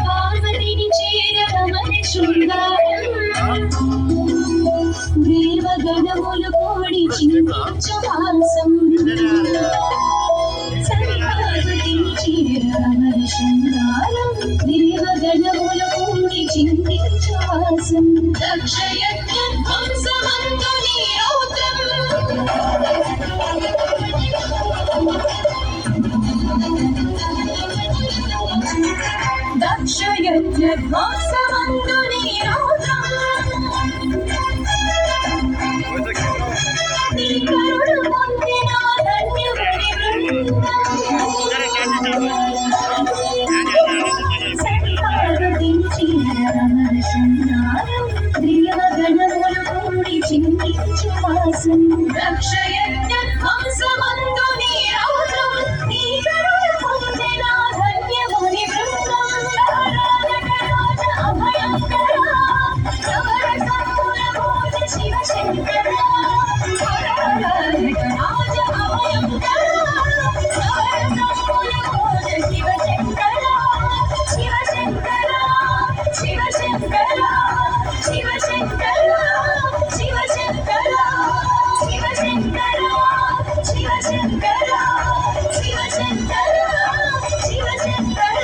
పార్వతిని చేరమని శృంగారం దేవగణములు కూడి చింతించవాసం పార్వతిని చేరమని శృంగారం దేవగణములు కూడి చింతించవాసం దక్షయజ్ఞం హంసమందు నీరౌత్రం దక్షయజ్ఞమందు నీరౌత్రం కరుడు పొందిన ధన్యుడి దేవగణములు కూడి చింతించవాసం దక్షయజ్ఞ హంసమందు నీరౌత్రం కరుడు పొందిన ధన్యముని బృందం అభయంకర శివశంకర రాజ అభయంకర శివశంకర శివశంకర శివశంకర శివశంకర శివశంకర శివశంకర శివశంకర శివశంకర శివశంకర